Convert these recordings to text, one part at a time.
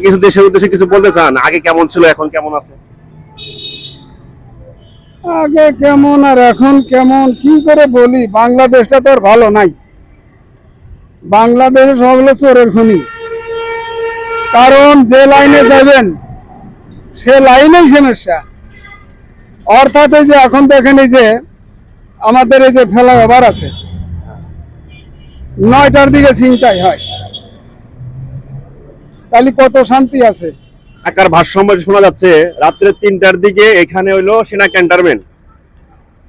কিছু দেশের উদ্দেশ্যে কিছু বলতে চান? আগে কেমন ছিল, এখন কেমন আছে? আগে কেমন আর এখন কেমন কি করে বলি, বাংলাদেশটা তো আর ভালো নাই। বাংলাদেশে সব হলো চোরের খনি। কারণ যে লাইনে যাবেন সে লাইনেই সমস্যা। অর্থাৎ এই যে এখন দেখেন, এই যে আমাদের এই যে ফ্লাইওভার আছে, 9টার দিকে ছিনতাই হয়, তাহলে কত শান্তি আছে। ঢাকার ভারসাম্য শোনা যাচ্ছে রাত্রে 3টার দিকে এখানে হইলো সেনা ক্যান্টনমেন্ট।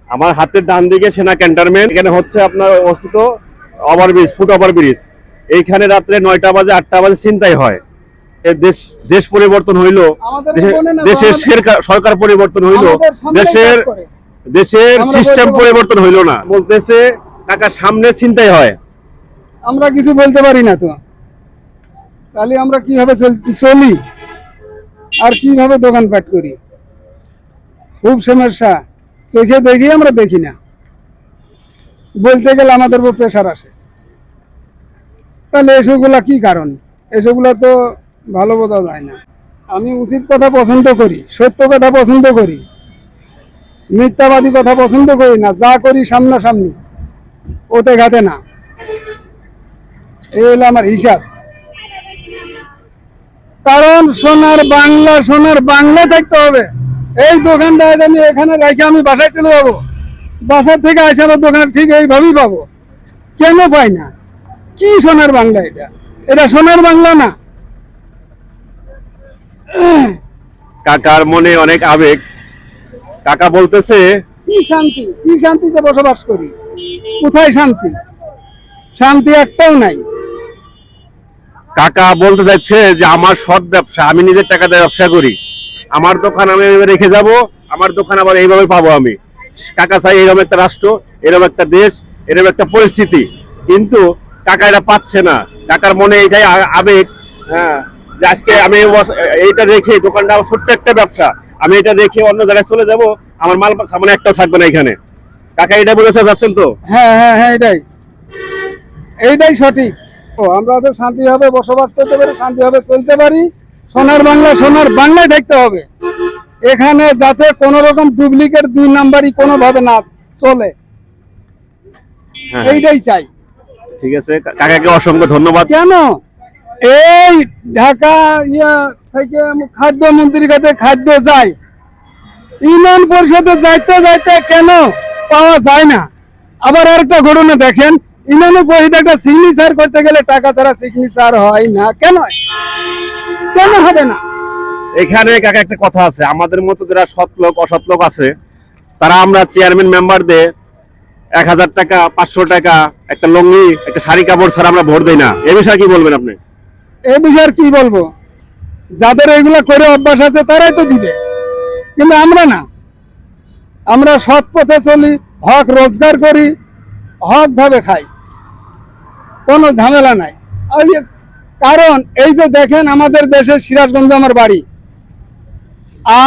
আমার হাতের ডান দিকে সেনা ক্যান্টনমেন্ট, এখানে হচ্ছে আপনার অবস্থিত ওভারব্রিজ, ফুট ওভারব্রিজ। এইখানে রাত্রে 9টা বাজে 8টা বাজে ছিনতাই হয়। দেশ দেশ পরিবর্তন হইলো, দেশের সরকার পরিবর্তন হইলো, দেশের দেশের সিস্টেম পরিবর্তন হইলো না। বলতেছে টাকার সামনে ছিনতাই হয়, আমরা কিছু বলতে পারি না। তো তাহলে আমরা কিভাবে চলি আর কিভাবে দোকানপাট করি? খুব সমস্যা। চোখে দেখি আমরা দেখি না, বলতে গেলে আমাদের উপর প্রেশার আসে। তাহলে এসবগুলা কি কারণ? এসবগুলা তো ভালো বোঝা যায় না। আমি উচিত কথা পছন্দ করি, সত্য কথা পছন্দ করি, মিথ্যাবাদী কথা পছন্দ করি না। যা করি সামনাসামনি, ওতে ঘাটে না। এই হলো আমার হিসাব। কারণ সোনার বাংলা থাকতে হবে। এই দোকানটা আমি এখানে রেখে আমি বাসায় চলে যাবো, বাসার থেকে আসে আমার দোকান ঠিক এইভাবেই পাবো। কেন পাই না? কি সোনার বাংলা? এটা সোনার বাংলা না। কাকার মনে অনেক আবেগ। কাকা বলতেছে কি শান্তি, কি শান্তিতে বসবাস করি? কোথায় শান্তি? শান্তি একটাও নাই। কাকা বলতে চাইছে যে আমার সৎ ব্যবসা, আমি নিজের টাকাতে ব্যবসা করি, আমার দোকান আমি রেখে যাব, আমার দোকান আবার এইভাবে পাবো আমি। কাকা চাই এরকম একটা রাষ্ট্র, এরকম একটা দেশ, এরকম একটা পরিস্থিতি। কিন্তু কাকা এটা পাচ্ছে না। কাকার মনে এটাই আবেগ, হ্যাঁ, যে আজকে আমি এইটা রেখে, দোকানটা ছোট্ট একটা ব্যবসা, আমি এটা রেখে অন্য জায়গায় চলে যাব, আমার মাল সামনে একটাও থাকবে না এখানে। কাকা এটা বলতে চাচ্ছেন তো? হ্যাঁ হ্যাঁ হ্যাঁ, এইটাই সঠিক। আমরা তো শান্তিভাবে বসবাস করতে পারি, শান্তিভাবে চলতে পারি। সোনার বাংলায় থাকতে হবে। এখানে যাতে কোন রকম ডুপ্লিকেট 2 নাম্বারই কোনোভাবে না চলে, এইটাই চাই। ঠিক আছে, কাকাকে অসংখ্য ধন্যবাদ। কেন এই ঢাকা থেকে খাদ্যমন্ত্রীর কাছে খাদ্য যায়, ইউনিয়ন পরিষদে যাইতে যাইতে কেন পাওয়া যায় না? আবার আরেকটা ঘটনা দেখেন, ইউনিয়ন পরিষদে একটা সিগনেচার করতে গেলে টাকা ছাড়া সিগনেচার হয় না। কেন হবে না? এখানে কাকা একটা কথা আছে, আমাদের মতো যারা সৎ লোক অসৎ লোক আছে, তারা আমরা চেয়ারম্যান মেম্বারদের 1000 টাকা 500 টাকা একটা লুঙ্গি একটা শাড়ি কাপড় ছাড়া আমরা ভোট দেই না। এই বিষয়ে কি বলবেন আপনি? এই বিষয়ে কি বলবো? যাদের এগুলা করে অভ্যাস আছে তারাই তো দিবে, কিন্তু আমরা না। আমরা সৎ পথে চলি, হক রোজগার করি, হক ভাবে খাই, কোনো ঝামেলা নাই। কারণ এই যে দেখেন, আমাদের দেশের সিরাজগঞ্জ আমার বাড়ি।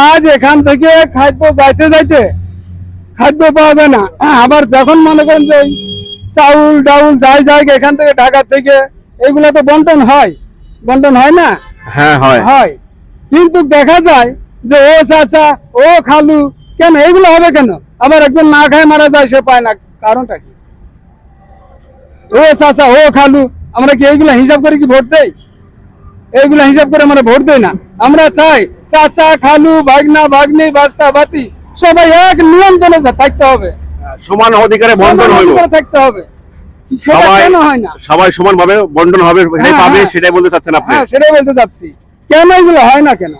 আজ এখান থেকে খাদ্য যাইতে যাইতে খাদ্য পাওয়া যায় না। আবার যখন মনে করেন যে চাউল ডাউল যাই এখান থেকে, ঢাকা থেকে, এগুলো তো বন্টন হয় না? হ্যাঁ হয়। কিন্তু দেখা যায় যে ও চাচা, ও খালু, কেন এগুলো হবে কেন? আবার একজন না খায় মারা যায়, সে পায় না। কারণটা কি? ও চাচা, ও খালু, আমরা কি এইগুলা হিসাব করে কি ভোট দেই? এইগুলা হিসাব করে আমরা ভোট দেই না। আমরা চাই চাচা, খালু, ভাগনা, ভাগ্নি, বাস্তা, বাতি সবাই এক নিয়ন্ত্রণে থাকতে হবে, সমান অধিকারে বন্টন থাকতে হবে। সবাই সমান ভাবে বন্টন হবে, পাবে, সেটাই বলতে চাচ্ছেন আপনি? হ্যাঁ, সেটাই বলতে চাচ্ছি। কেন এগুলো হয় না কেন?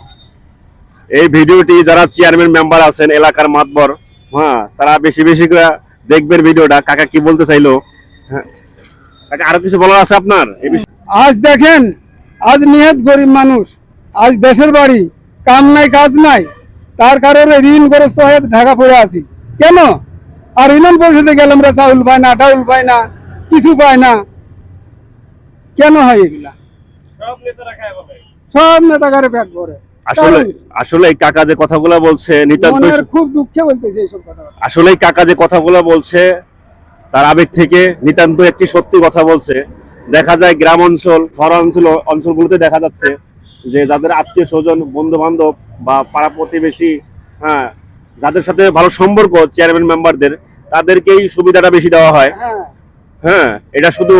এই ভিডিওটি যারা চেয়ারম্যান মেম্বার আছেন, এলাকার মাতবর, হ্যাঁ, তারা বেশি বেশি করে দেখবেন ভিডিওটা। কাকা কি বলতে চাইলো? হ্যাঁ, কাকা আরো কিছু বলার আছে আপনার এই বিষয়ে? আজ দেখেন, আজ নিহত গরিব মানুষ, আজ দেশের বাড়ি, কাম নাই কাজ নাই, তার কারণে ঋণগ্রস্ত হয়ে ঢাকা পড়ে আছি। কেন? আর ইউনিয়ন পরিষদে গেলে আমরা চাউল পাই না, ডাউল পাই না, কিছু পাই না। কেন হয় এগুলা? সব নেতাকারে পেট ভরে। আসলে এই কাকা যে কথাগুলো বলছে, নিতান্ত খুব দুঃখে বলতেছে এইসব কথা। আসলে এই কাকা যে কথাগুলো বলছে তার আবেগ থেকে নিতান্ত একটি সত্যি কথা বলছে। দেখা যায় গ্রাম অঞ্চল, শহরাঞ্চলগুলোতে দেখা যাচ্ছে যে যাদের আত্মীয় স্বজন, বন্ধু বান্ধব বা পাড়া প্রতিবেশী, হ্যাঁ, যাদের সাথে ভালো সম্পর্ক চেয়ারম্যান মেম্বারদের, তাদেরকেই সুবিধাটা বেশি দেওয়া হয়। হ্যাঁ হ্যাঁ, এটা শুধু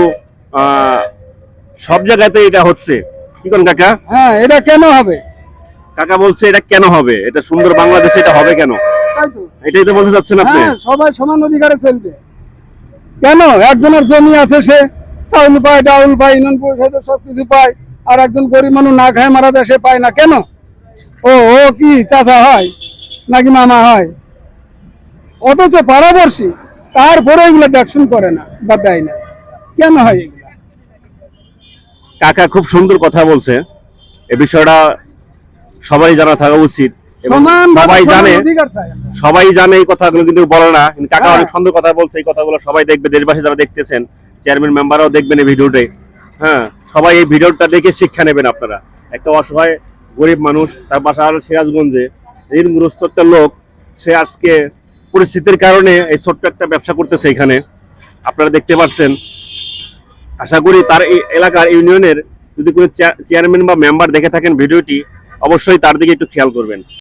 সব জায়গাতে এটা হচ্ছে। কি কোন কাকা? হ্যাঁ, এটা কেন হবে? কাকা বলছে এটা কেন হবে, এটা সুন্দর বাংলাদেশে এটা হবে কেন, তাই তো। এটাই তো বলতে চাচ্ছেন আপনি। হ্যাঁ, সবাই সমান অধিকারে চলবে। কেন একজনের জমি আছে, সে চাউল পায়, ডাউল পায়, ইউনিয়ন পরিষদের সবকিছু পায়, আর একজন গরিব মানুষ না খায় মারা যায়, সে পায় না কেন? ও ও কি চাচা হয় নাকি মামা হয়? অথচ পাড়াবর্ষী, তারপরে এগুলো দেখশন করে না বা দেয় না, কেন হয় এগুলা? কাকা খুব সুন্দর কথা বলছে, এ বিষয়টা সবাই জানা থাকা উচিত এবং সমান সবাই জানে, অধিকার চাই আমরা। সবাই জানে এই কথাগুলো কিন্তু বলে না। কিন্তু কাকা হ্যাঁ। অনেক সুন্দর কথা বলছে, এই কথাগুলো সবাই দেখবে, দেশবাসী যারা দেখতেছেন, চেয়ারম্যান মেম্বাররাও দেখবেন এই ভিডিওতে। হ্যাঁ, সবাই এই ভিডিওটা দেখে শিক্ষা নেবেন আপনারা। একটা অসহায় গরিব মানুষ, তার বাসা হলো সিরাজগঞ্জে, ঋণগ্রস্ত একটা লোক, সে আজকে পরিস্থিতির কারণে এই ছোট্ট একটা ব্যবসা করতেছে এখানে, আপনারা দেখতে পাচ্ছেন। আশা করি তার এই এলাকার ইউনিয়নের যদি কোনো চেয়ারম্যান বা মেম্বার দেখে থাকেন ভিডিওটি, অবশ্যই তার দিকে একটু খেয়াল করবেন।